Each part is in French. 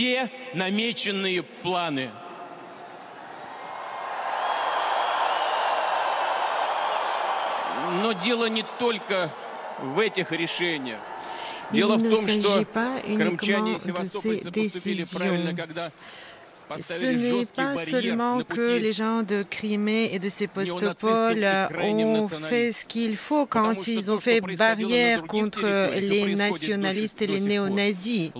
все намеченные планы. Но дело не только в этих решениях. Дело в том, что крымчане и севастопольцы поступили правильно, когда Ce n'est pas seulement que les gens de Crimée et de Sébastopol ont fait ce qu'il faut quand ils ont fait barrière contre les nationalistes et les néo-nazis,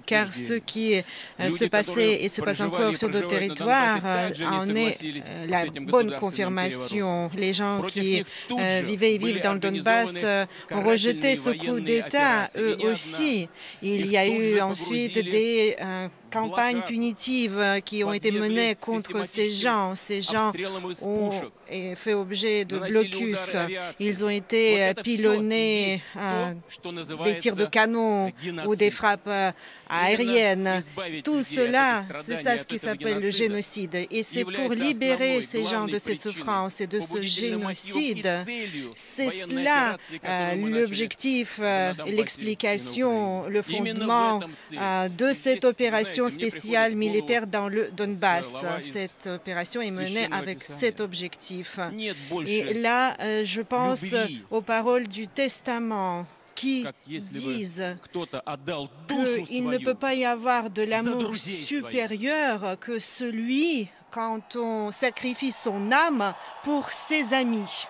car ce qui se passait et se passe encore sur d'autres territoires en est la bonne confirmation. Les gens qui vivaient et vivent dans le Donbass ont rejeté ce coup d'État, eux aussi. Il y a eu ensuite des campagnes punitives qui ont été menées contre ces gens. Ces gens ont fait objet de blocus. Ils ont été pilonnés des tirs de canon ou des frappes aériennes. Tout cela, c'est ça ce qui s'appelle le génocide. Et c'est pour libérer ces gens de ces souffrances et de ce génocide. C'est cela l'objectif, l'explication, le fondement de cette opération spéciale militaire dans le Donbass. Cette opération est menée avec cet objectif. Et là, je pense aux paroles du Testament qui disent qu'il ne peut pas y avoir de l'amour supérieur que celui quand on sacrifie son âme pour ses amis.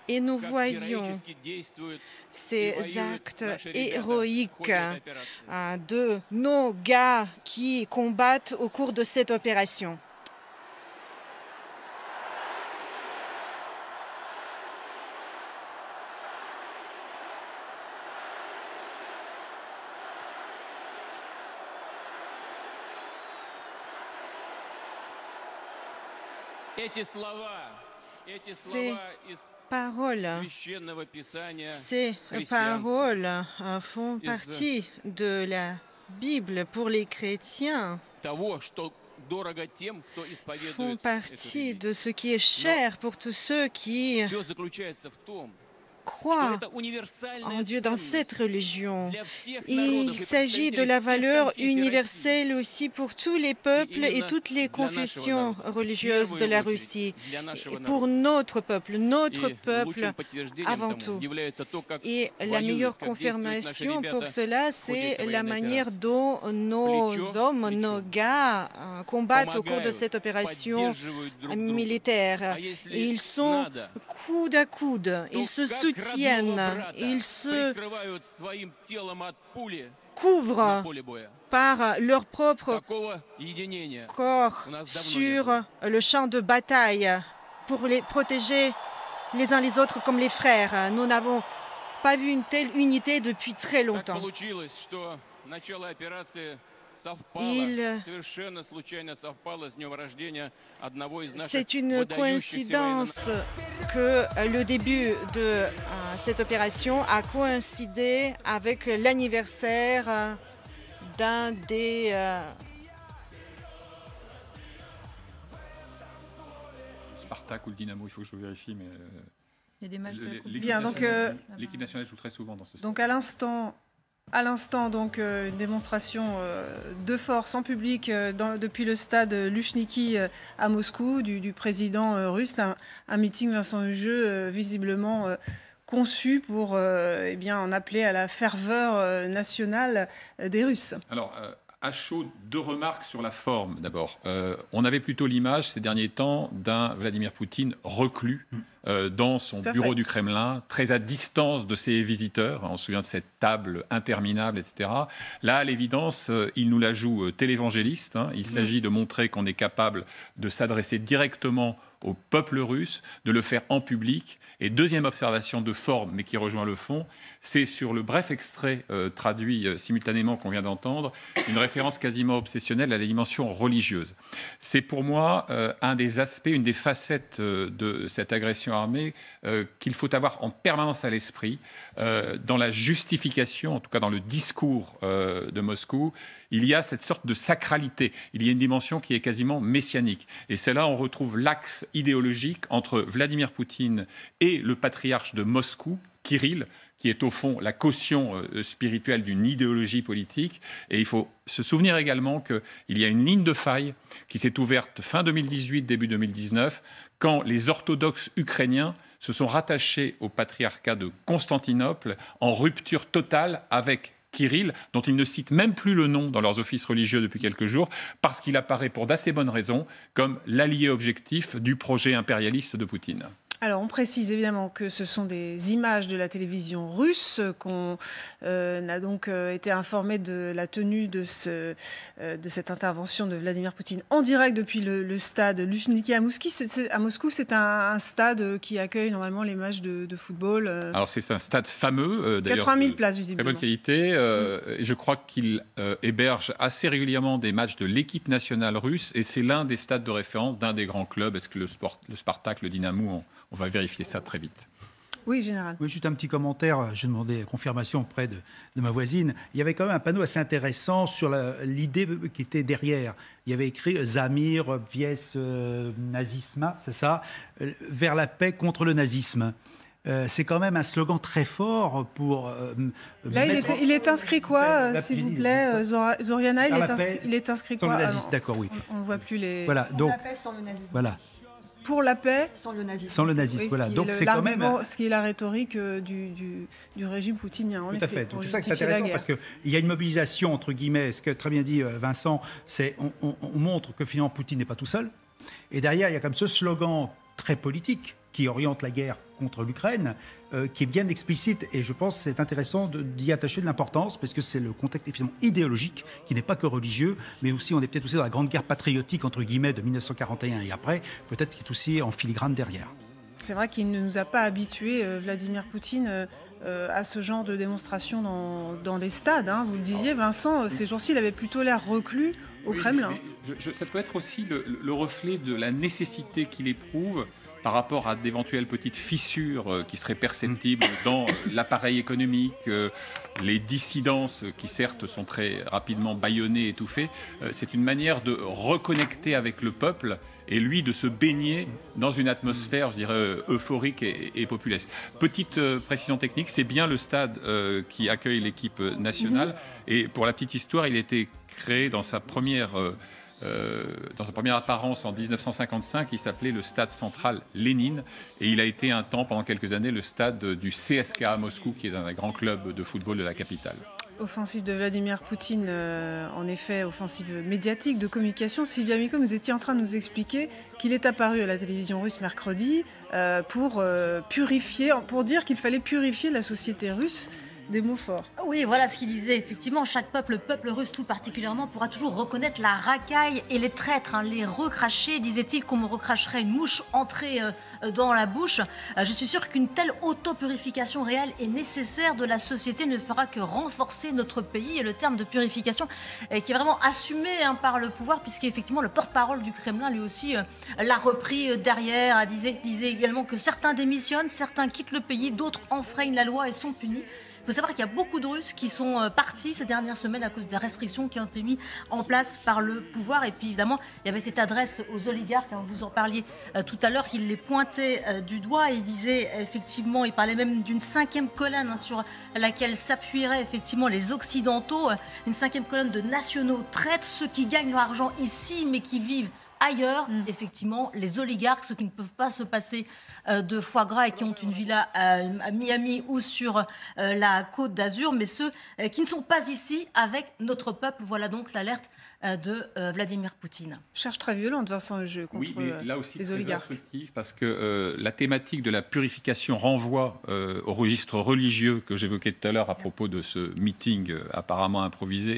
Et nous voyons ces actes héroïques de nos gars qui combattent au cours de cette opération. Ces paroles font partie de la Bible pour les chrétiens, font partie de ce qui est cher pour tous ceux qui croient en Dieu dans cette religion. Il s'agit de la valeur universelle aussi pour tous les peuples et toutes les confessions religieuses de la Russie, pour notre peuple avant tout. Et la meilleure confirmation pour cela, c'est la manière dont nos hommes, nos gars combattent au cours de cette opération militaire. Ils sont coude à coude, ils se soutiennent, ils se couvrent par leur propre corps sur le champ de bataille pour les protéger les uns les autres comme les frères. Nous n'avons pas vu une telle unité depuis très longtemps. C'est une coïncidence que le début de cette opération a coïncidé avec l'anniversaire d'un des Spartak ou le Dynamo, il faut que je vérifie, mais il y a des matchs de la Coupe. Bien, donc l'équipe nationale joue très souvent dans ce stade. Donc à l'instant, donc une démonstration de force en public depuis le stade Lushniki à Moscou du président russe, un meeting Vincent Hugeux visiblement conçu pour en appeler à la ferveur nationale des Russes. Alors, à chaud, deux remarques sur la forme d'abord. On avait plutôt l'image ces derniers temps d'un Vladimir Poutine reclus dans son bureau du Kremlin, très à distance de ses visiteurs. On se souvient de cette table interminable, etc. Là, à l'évidence, il nous la joue télévangéliste. Il s'agit de montrer qu'on est capable de s'adresser directement au peuple russe, de le faire en public. Et deuxième observation de forme, mais qui rejoint le fond, c'est sur le bref extrait traduit simultanément qu'on vient d'entendre, une référence quasiment obsessionnelle à la dimension religieuse. C'est pour moi un des aspects, une des facettes de cette agression armée qu'il faut avoir en permanence à l'esprit dans la justification, en tout cas dans le discours de Moscou. Il y a cette sorte de sacralité, il y a une dimension qui est quasiment messianique. Et c'est là on retrouve l'axe idéologique entre Vladimir Poutine et le patriarche de Moscou, Kirill, qui est au fond la caution spirituelle d'une idéologie politique. Et il faut se souvenir également qu'il y a une ligne de faille qui s'est ouverte fin 2018, début 2019, quand les orthodoxes ukrainiens se sont rattachés au patriarcat de Constantinople en rupture totale avec Kirill, dont ils ne citent même plus le nom dans leurs offices religieux depuis quelques jours, parce qu'il apparaît pour d'assez bonnes raisons comme l'allié objectif du projet impérialiste de Poutine. Alors, on précise évidemment que ce sont des images de la télévision russe, qu'on a donc été informé de la tenue de cette intervention de Vladimir Poutine en direct depuis le stade Lushniki à Moscou. C'est un stade qui accueille normalement les matchs de football. Alors, c'est un stade fameux, d'ailleurs. 80 000 places, visiblement. Très bonne qualité. Et je crois qu'il héberge assez régulièrement des matchs de l'équipe nationale russe. Et c'est l'un des stades de référence d'un des grands clubs. Est-ce que le Spartak, le Dynamo, on va vérifier ça très vite. Oui, général. Oui, juste un petit commentaire. Je demandais confirmation auprès de ma voisine. Il y avait quand même un panneau assez intéressant sur l'idée qui était derrière. Il y avait écrit « Zamir, Vies, nazisme », c'est ça, vers la paix contre le nazisme. C'est quand même un slogan très fort pour... Là, il est inscrit quoi, s'il vous plaît, Zoriana, il est inscrit quoi? Sans le nazisme, d'accord, oui. On ne voit plus les... Voilà, donc... La paix sans le nazisme. Voilà. Pour la paix sans le nazisme. Sans le nazisme, oui, voilà. Donc c'est quand même ce qui est la rhétorique du régime poutinien. Tout à fait. Donc c'est ça qui est intéressant parce qu'il y a une mobilisation entre guillemets. Ce que très bien dit Vincent, c'est on montre que finalement Poutine n'est pas tout seul. Et derrière, il y a comme ce slogan très politique qui oriente la guerre contre l'Ukraine, qui est bien explicite. Et je pense que c'est intéressant d'y attacher de l'importance, parce que c'est le contexte évidemment idéologique, qui n'est pas que religieux, mais aussi, on est peut-être aussi dans la grande guerre patriotique, entre guillemets, de 1941 et après, peut-être qui est aussi en filigrane derrière. C'est vrai qu'il ne nous a pas habitués, Vladimir Poutine, à ce genre de démonstration dans les stades. Hein. Vous le disiez, Vincent, ces jours-ci, il avait plutôt l'air reclus au Kremlin. Ça peut être aussi le reflet de la nécessité qu'il éprouve par rapport à d'éventuelles petites fissures qui seraient perceptibles dans l'appareil économique, les dissidences qui certes sont très rapidement bâillonnées, étouffées. C'est une manière de reconnecter avec le peuple et lui de se baigner dans une atmosphère, je dirais, euphorique et populaire. Petite précision technique, c'est bien le stade qui accueille l'équipe nationale. Et pour la petite histoire, il a été créé dans sa première apparence en 1955, il s'appelait le Stade central Lénine et il a été un temps, pendant quelques années, le stade du CSKA Moscou, qui est un grand club de football de la capitale. Offensive de Vladimir Poutine, en effet, offensive médiatique, de communication. Sylvia Micco, vous étiez en train de nous expliquer qu'il est apparu à la télévision russe mercredi pour dire qu'il fallait purifier la société russe. Des mots forts. Oui, voilà ce qu'il disait. Effectivement, chaque peuple, le peuple russe tout particulièrement, pourra toujours reconnaître la racaille et les traîtres, les recrachés, disait-il, qu'on me recracherait une mouche entrée dans la bouche. Je suis sûr qu'une telle autopurification réelle et nécessaire de la société ne fera que renforcer notre pays. Et le terme de purification qui est vraiment assumé par le pouvoir, puisqu'effectivement le porte-parole du Kremlin, lui aussi, l'a repris derrière, disait également que certains démissionnent, certains quittent le pays, d'autres enfreignent la loi et sont punis. Il faut savoir qu'il y a beaucoup de Russes qui sont partis ces dernières semaines à cause des restrictions qui ont été mises en place par le pouvoir. Et puis évidemment, il y avait cette adresse aux oligarques, vous en parliez tout à l'heure, qu'il les pointait du doigt. Il disait effectivement, il parlait même d'une 5e colonne sur laquelle s'appuieraient effectivement les Occidentaux, une 5e colonne de nationaux traîtres, ceux qui gagnent leur argent ici mais qui vivent ailleurs, effectivement, les oligarques, ceux qui ne peuvent pas se passer de foie gras et qui ont une villa à Miami ou sur la Côte d'Azur, mais ceux qui ne sont pas ici avec notre peuple. Voilà donc l'alerte de Vladimir Poutine. Charge très violente, Vincent Hegeux, contre oui, mais là aussi, les oligarques. Très instructif, parce que la thématique de la purification renvoie au registre religieux que j'évoquais tout à l'heure à propos de ce meeting apparemment improvisé